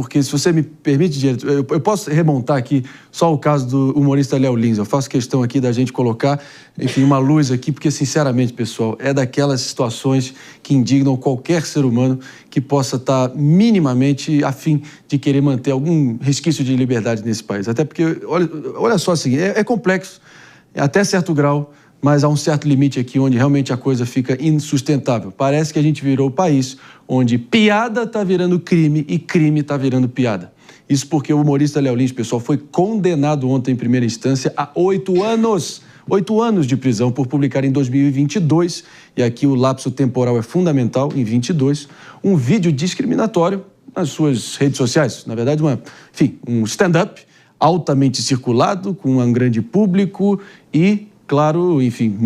Porque, se você me permite, diretor, eu posso remontar aqui só o caso do humorista Léo Lins. Eu faço questão aqui da gente colocar, enfim, uma luz aqui, porque, sinceramente, pessoal, é daquelas situações que indignam qualquer ser humano que possa estar minimamente a fim de querer manter algum resquício de liberdade nesse país. Até porque, olha só assim, é complexo, até certo grau, mas há um certo limite aqui onde realmente a coisa fica insustentável. Parece que a gente virou o país onde piada está virando crime e crime está virando piada. Isso porque o humorista Léo Lins, pessoal, foi condenado ontem em primeira instância a 8 anos. 8 anos de prisão por publicar em 2022, e aqui o lapso temporal é fundamental, em 22, um vídeo discriminatório nas suas redes sociais. Na verdade, um stand-up altamente circulado, com um grande público e, claro, enfim,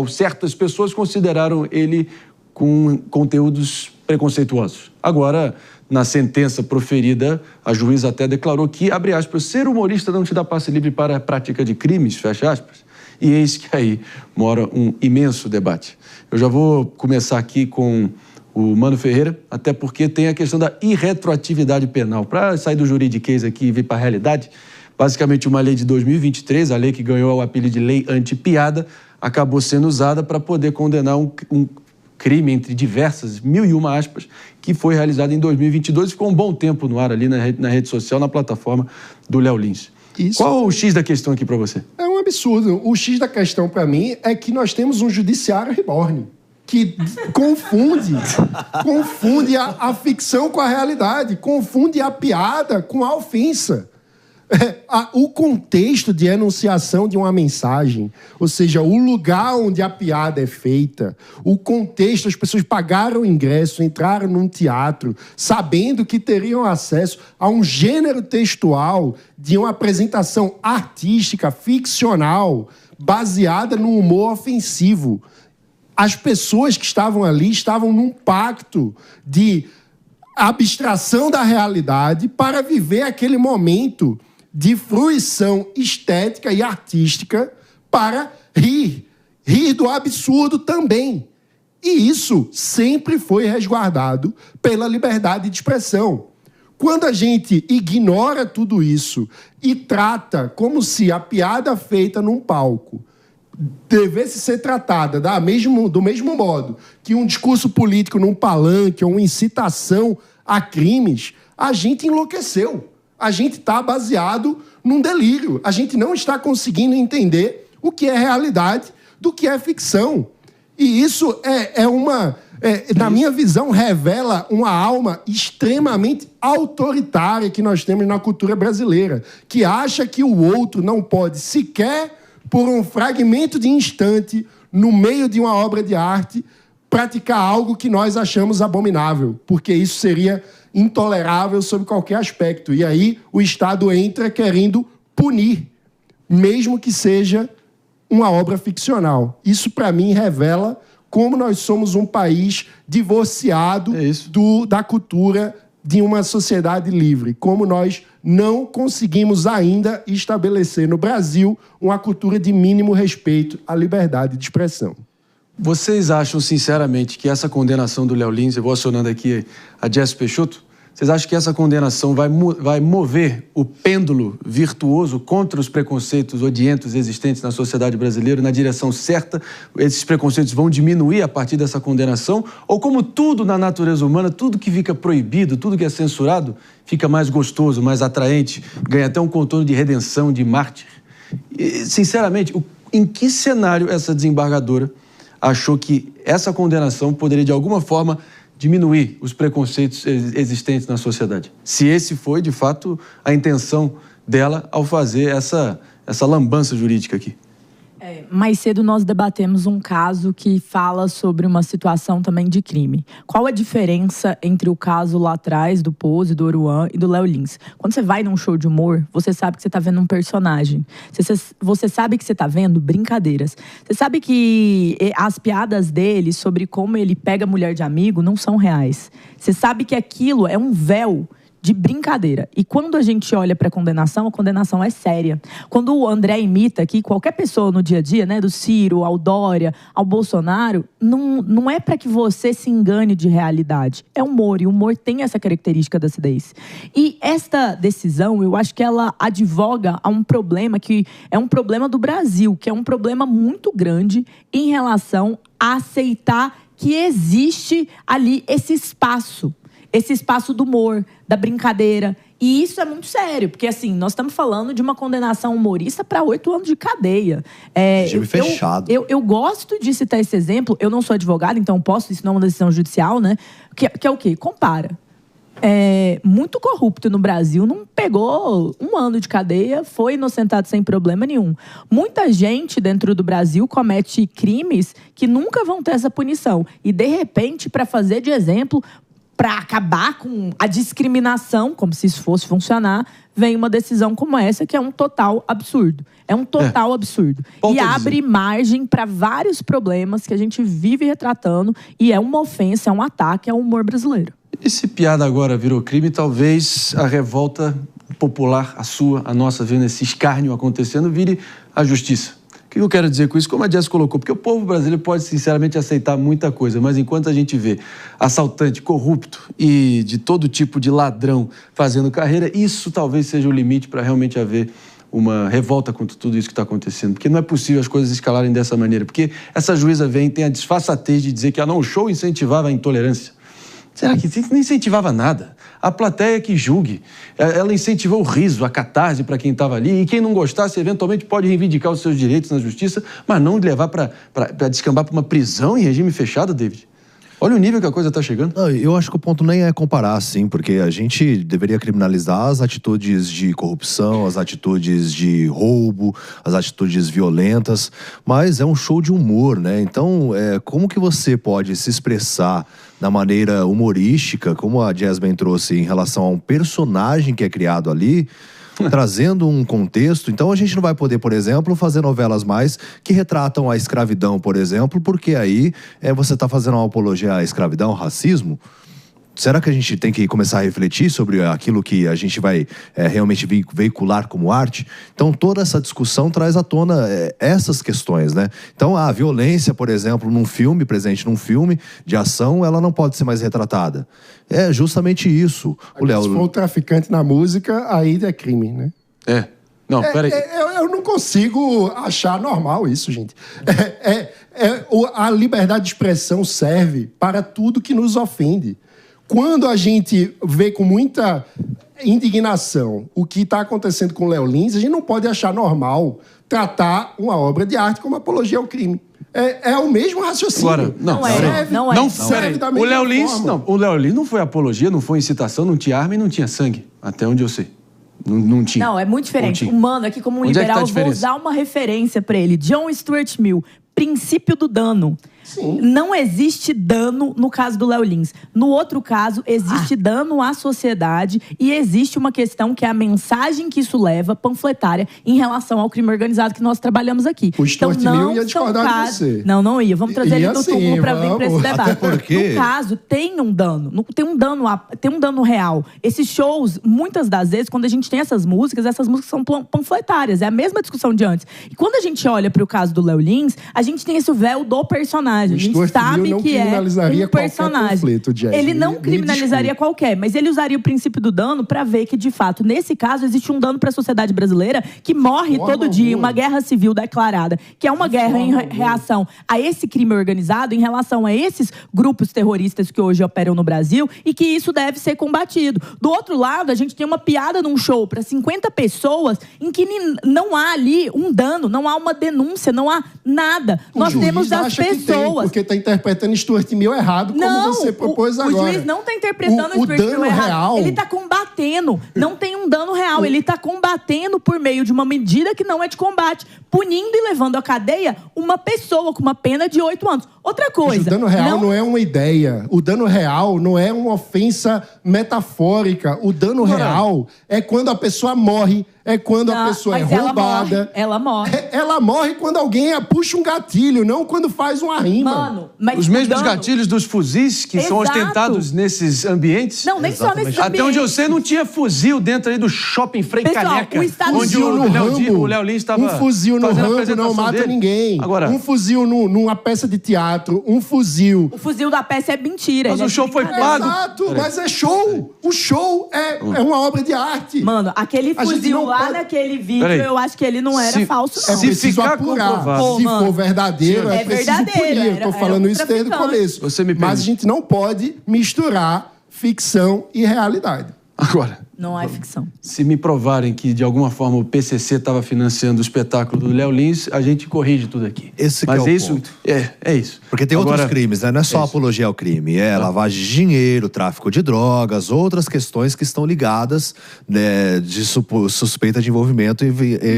certas pessoas consideraram ele com conteúdos preconceituosos. Agora, na sentença proferida, a juíza até declarou que, abre aspas, ser humorista não te dá passe livre para a prática de crimes, fecha aspas. E eis que aí mora um imenso debate. Eu já vou começar aqui com o Mano Ferreira, até porque tem a questão da irretroatividade penal. Para sair do juridiquês aqui e vir para a realidade, basicamente uma lei de 2023, a lei que ganhou o apelido de lei anti-piada, acabou sendo usada para poder condenar um crime, entre diversas, 1001 aspas, que foi realizado em 2022 e ficou um bom tempo no ar ali na rede social, na plataforma do Léo Lins. Isso. Qual o X da questão aqui para você? É um absurdo. O X da questão para mim é que nós temos um judiciário reborn que confunde a ficção com a realidade, confunde a piada com a ofensa. O contexto de enunciação de uma mensagem, ou seja, o lugar onde a piada é feita, o contexto, as pessoas pagaram o ingresso, entraram num teatro, sabendo que teriam acesso a um gênero textual de uma apresentação artística, ficcional, baseada no humor ofensivo. As pessoas que estavam ali estavam num pacto de abstração da realidade para viver aquele momento de fruição estética e artística para rir do absurdo também. E isso sempre foi resguardado pela liberdade de expressão. Quando a gente ignora tudo isso e trata como se a piada feita num palco devesse ser tratada do mesmo modo que um discurso político num palanque ou uma incitação a crimes, a gente enlouqueceu. A gente está baseado num delírio. A gente não está conseguindo entender o que é realidade do que é ficção. E isso na minha visão, revela uma alma extremamente autoritária que nós temos na cultura brasileira, que acha que o outro não pode sequer, por um fragmento de instante, no meio de uma obra de arte, praticar algo que nós achamos abominável, porque isso seria intolerável sob qualquer aspecto. E aí o Estado entra querendo punir, mesmo que seja uma obra ficcional. Isso, para mim, revela como nós somos um país divorciado da cultura de uma sociedade livre. Como nós não conseguimos ainda estabelecer no Brasil uma cultura de mínimo respeito à liberdade de expressão. Vocês acham, sinceramente, que essa condenação do Léo Lins, eu vou acionando aqui a Jess Peixoto, vocês acham que essa condenação vai mover o pêndulo virtuoso contra os preconceitos odientos existentes na sociedade brasileira na direção certa? Esses preconceitos vão diminuir a partir dessa condenação? Ou, como tudo na natureza humana, tudo que fica proibido, tudo que é censurado, fica mais gostoso, mais atraente, ganha até um contorno de redenção, de mártir? E, sinceramente, em que cenário essa desembargadora achou que essa condenação poderia, de alguma forma, diminuir os preconceitos existentes na sociedade? Se esse foi, de fato, a intenção dela ao fazer essa lambança jurídica aqui. Mais cedo nós debatemos um caso que fala sobre uma situação também de crime. Qual a diferença entre o caso lá atrás do Pose, do Oruan e do Léo Lins? Quando você vai num show de humor, você sabe que você está vendo um personagem. Você sabe que você está vendo brincadeiras. Você sabe que as piadas dele sobre como ele pega mulher de amigo não são reais. Você sabe que aquilo é um véu de brincadeira. E quando a gente olha para a condenação é séria. Quando o André imita aqui, qualquer pessoa no dia a dia, né, do Ciro, ao Dória, ao Bolsonaro, não é para que você se engane de realidade. É humor, e o humor tem essa característica da acidez. E esta decisão, eu acho que ela advoga a um problema que é um problema do Brasil, que é um problema muito grande em relação a aceitar que existe ali esse espaço do humor, da brincadeira. E isso é muito sério, porque assim, nós estamos falando de uma condenação humorista para 8 anos de cadeia. Regime fechado. Eu gosto de citar esse exemplo, eu não sou advogada, então posso, isso não é uma decisão judicial, né? Que é o quê? Compara. Muito corrupto no Brasil, não pegou 1 ano de cadeia, foi inocentado sem problema nenhum. Muita gente dentro do Brasil comete crimes que nunca vão ter essa punição. E, de repente, para fazer de exemplo, para acabar com a discriminação, como se isso fosse funcionar, vem uma decisão como essa, que é um total absurdo. É um total absurdo. E abre margem para vários problemas que a gente vive retratando, e é uma ofensa, é um ataque ao humor brasileiro. E se piada agora virou crime, talvez a revolta popular, a nossa, vendo esse escárnio acontecendo, vire a justiça. O que eu quero dizer com isso? Como a Jess colocou, porque o povo brasileiro pode sinceramente aceitar muita coisa, mas enquanto a gente vê assaltante, corrupto e de todo tipo de ladrão fazendo carreira, isso talvez seja o limite para realmente haver uma revolta contra tudo isso que está acontecendo. Porque não é possível as coisas escalarem dessa maneira. Porque essa juíza tem a disfarçatez de dizer que o show incentivava a intolerância. Será que não incentivava nada? A plateia que julgue. Ela incentivou o riso, a catarse para quem estava ali. E quem não gostasse, eventualmente, pode reivindicar os seus direitos na justiça, mas não levar para descambar para uma prisão em regime fechado, David. Olha o nível que a coisa está chegando. Não, eu acho que o ponto nem é comparar, assim, porque a gente deveria criminalizar as atitudes de corrupção, as atitudes de roubo, as atitudes violentas, mas é um show de humor, né? Então, como que você pode se expressar da maneira humorística, como a Jasmine trouxe em relação a um personagem que é criado ali, trazendo um contexto? Então a gente não vai poder, por exemplo, fazer novelas mais que retratam a escravidão, por exemplo, porque aí você está fazendo uma apologia à escravidão, racismo. Será que a gente tem que começar a refletir sobre aquilo que a gente vai realmente veicular como arte? Então, toda essa discussão traz à tona essas questões, né? Então, a violência, por exemplo, presente num filme de ação, ela não pode ser mais retratada. É justamente isso. Se for um traficante na música, aí é crime, né? Não, peraí. Eu não consigo achar normal isso, gente. A liberdade de expressão serve para tudo que nos ofende. Quando a gente vê com muita indignação o que está acontecendo com o Léo Lins, a gente não pode achar normal tratar uma obra de arte como apologia ao crime. É o mesmo raciocínio. Agora, não é. O Léo Lins não foi apologia, não foi incitação, não tinha arma e não tinha sangue, até onde eu sei. Não tinha. Não, é muito diferente. O Mano, aqui como um liberal, eu vou usar uma referência para ele. John Stuart Mill, princípio do dano. Sim. Não existe dano no caso do Léo Lins. No outro caso, existe dano à sociedade e existe uma questão que é a mensagem que isso leva, panfletária, em relação ao crime organizado que nós trabalhamos aqui. O Stuart Mill ia discordar de você. Não ia. Vamos trazer ele do túmulo para vir para esse debate. Até porque... No caso, tem um dano. Tem um dano real. Esses shows, muitas das vezes, quando a gente tem essas músicas são panfletárias. É a mesma discussão de antes. E quando a gente olha para o caso do Léo Lins, a gente tem esse véu do personagem. A gente sabe que é um personagem. Conflito, ele não criminalizaria qualquer, mas ele usaria o princípio do dano para ver que, de fato, nesse caso, existe um dano para a sociedade brasileira que morre todo dia, uma guerra civil declarada, que é uma guerra em reação a esse crime organizado, em relação a esses grupos terroristas que hoje operam no Brasil, e que isso deve ser combatido. Do outro lado, a gente tem uma piada num show para 50 pessoas em que não há ali um dano, não há uma denúncia, não há nada. Nós temos as pessoas. Porque está interpretando Stuart Mill errado, como você propôs agora. O juiz não está interpretando o Stuart Mill errado. Real... Ele está combatendo. Não tem um dano real. Ele está combatendo por meio de uma medida que não é de combate, punindo e levando à cadeia uma pessoa com uma pena de 8 anos. Outra coisa... O dano real não é uma ideia. O dano real não é uma ofensa metafórica. O dano real é quando a pessoa morre. É quando a pessoa é roubada. Ela morre. Ela morre quando alguém puxa um gatilho, não quando faz uma rima. Mano, mas os mesmos gatilhos dos fuzis que são ostentados nesses ambientes? Não, nem só nesses ambientes. Até onde eu sei, não tinha fuzil dentro aí do shopping Frei Pessoal, Caneca, o Estado onde o Léo Lins estava Um fuzil no fazendo a Rambo apresentação não mata dele. ninguém. Agora, um fuzil numa peça de teatro, um fuzil... O fuzil da peça é mentira. Mas ele o é show foi brincadeira. pago. Exato, mas é show. O show é uma obra de arte. Mano, aquele A gente fuzil não lá pode- naquele vídeo, Peraí. eu acho que ele não era falso, É não. Se preciso ficar apurar. comprovado. Pô, Se mano. for verdadeiro, É é preciso verdadeiro, punir. Eu era- tô falando era um isso desde o traficante. começo. Você me Mas permite. a gente não pode misturar ficção e realidade. Agora, Não é ficção. se me provarem que, de alguma forma, o PCC estava financiando o espetáculo do Léo Lins, a gente corrige tudo aqui. Esse que Mas é o isso, ponto. é isso. Porque tem Agora, outros crimes, né? Não é só apologia ao crime. É lavagem de dinheiro, tráfico de drogas, outras questões que estão ligadas, né, de suspeita de envolvimento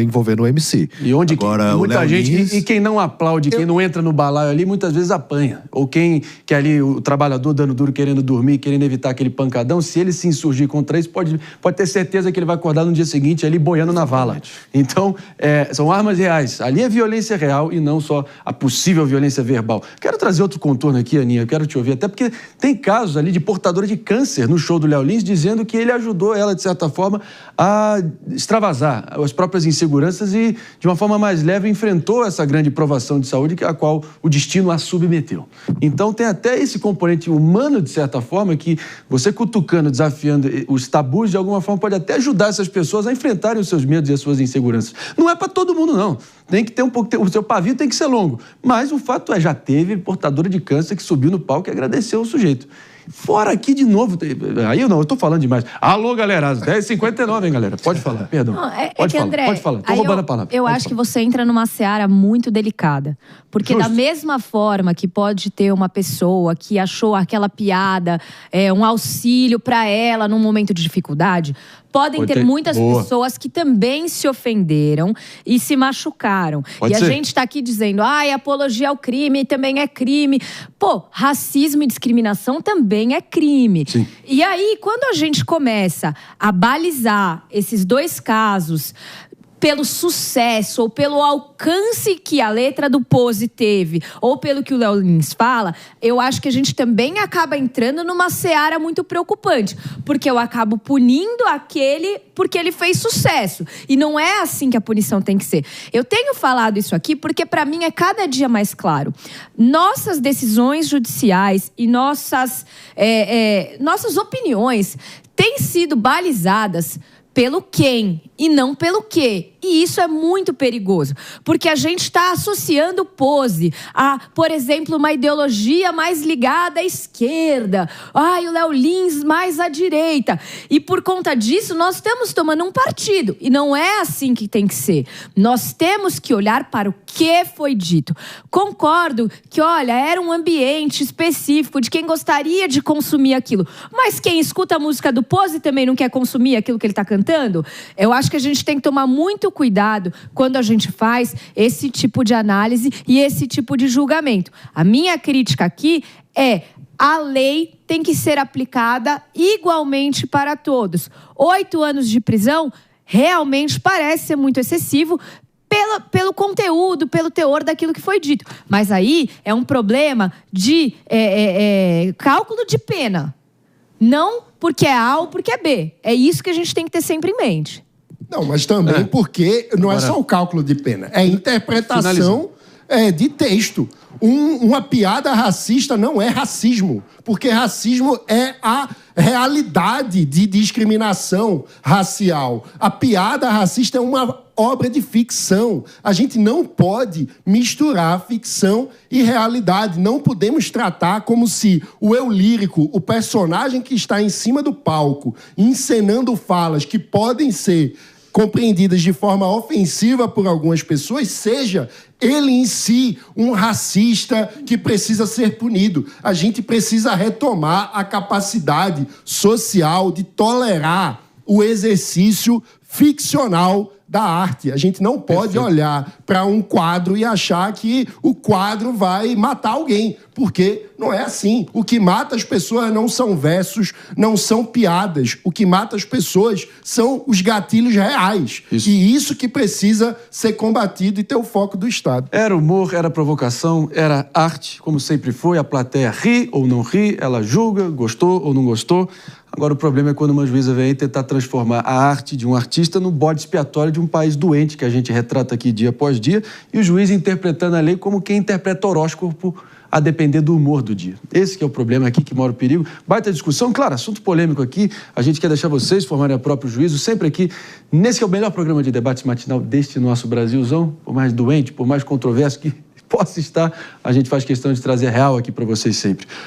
envolvendo o MC. E onde Agora, muita o Léo gente... Lins... E quem não aplaude, quem não entra no balaio ali, muitas vezes apanha. Ou quem que é ali, o trabalhador dando duro, querendo dormir, querendo evitar aquele pancadão, se ele se insurgir contra isso, pode ter certeza que ele vai acordar no dia seguinte ali boiando na vala. Então, são armas reais. Ali é violência real e não só a possível violência verbal. Quero trazer outro contorno aqui, Aninha, eu quero te ouvir, até porque tem casos ali de portadora de câncer no show do Léo Lins, dizendo que ele ajudou ela, de certa forma, a extravasar as próprias inseguranças e, de uma forma mais leve, enfrentou essa grande provação de saúde a qual o destino a submeteu. Então, tem até esse componente humano, de certa forma, que você cutucando, desafiando os tabus, de alguma forma, pode até ajudar essas pessoas a enfrentarem os seus medos e as suas inseguranças. Não é para todo mundo, não. Tem que ter um pouco... O seu pavio tem que ser longo. Mas o fato é, já teve portadora de câncer que subiu no palco e agradeceu o sujeito. Fora aqui de novo... Aí eu tô falando demais. Alô, galera, às 10h59, hein, galera? Pode falar, perdão. Não, pode que, falar, André, pode falar. Tô aí roubando a palavra. Eu Pode acho que falar. você entra numa seara muito delicada. Porque Justo. da mesma forma que pode ter uma pessoa que achou aquela piada um auxílio para ela num momento de dificuldade, podem Pode ter ter. muitas Boa. pessoas que também se ofenderam e se machucaram. Pode e ser. a gente tá aqui dizendo, apologia ao crime também é crime. Pô, racismo e discriminação também é crime. Sim. E aí, quando a gente começa a balizar esses dois casos pelo sucesso ou pelo alcance que a letra do Pose teve, ou pelo que o Léo Lins fala, eu acho que a gente também acaba entrando numa seara muito preocupante, porque eu acabo punindo aquele porque ele fez sucesso. E não é assim que a punição tem que ser. Eu tenho falado isso aqui porque, para mim, é cada dia mais claro. Nossas decisões judiciais e nossas opiniões têm sido balizadas pelo quem e não pelo quê. E isso é muito perigoso, porque a gente está associando Pose a, por exemplo, uma ideologia mais ligada à esquerda. O Léo Lins mais à direita. E por conta disso, nós estamos tomando um partido. E não é assim que tem que ser. Nós temos que olhar para o que foi dito. Concordo que, olha, era um ambiente específico de quem gostaria de consumir aquilo. Mas quem escuta a música do Pose também não quer consumir aquilo que ele está cantando? Eu acho que a gente tem que tomar muito cuidado quando a gente faz esse tipo de análise e esse tipo de julgamento. A minha crítica aqui é: a lei tem que ser aplicada igualmente para todos. 8 anos de prisão realmente parece ser muito excessivo pelo conteúdo, pelo teor daquilo que foi dito. Mas aí é um problema de cálculo de pena. Não porque é A ou porque é B. É isso que a gente tem que ter sempre em mente. Não, mas também porque não é só o cálculo de pena, é interpretação de texto. Uma piada racista não é racismo, porque racismo é a realidade de discriminação racial. A piada racista é uma obra de ficção. A gente não pode misturar ficção e realidade. Não podemos tratar como se o eu lírico, o personagem que está em cima do palco, encenando falas que podem ser compreendidas de forma ofensiva por algumas pessoas, seja ele em si um racista que precisa ser punido. A gente precisa retomar a capacidade social de tolerar o exercício ficcional da arte. A gente não pode olhar para um quadro e achar que o quadro vai matar alguém, porque não é assim. O que mata as pessoas não são versos, não são piadas. O que mata as pessoas são os gatilhos reais. Isso. E isso que precisa ser combatido e ter o foco do Estado. Era humor, era provocação, era arte, como sempre foi. A plateia ri ou não ri, ela julga, gostou ou não gostou. Agora, o problema é quando uma juíza vem tentar transformar a arte de um artista no bode expiatório de um país doente, que a gente retrata aqui dia após dia, e o juiz interpretando a lei como quem interpreta horóscopo a depender do humor do dia. Esse que é o problema aqui, que mora o perigo. Baita discussão, claro, assunto polêmico aqui. A gente quer deixar vocês formarem o próprio juízo, sempre aqui, nesse que é o melhor programa de debate matinal deste nosso Brasilzão, por mais doente, por mais controverso que possa estar, a gente faz questão de trazer real aqui para vocês sempre.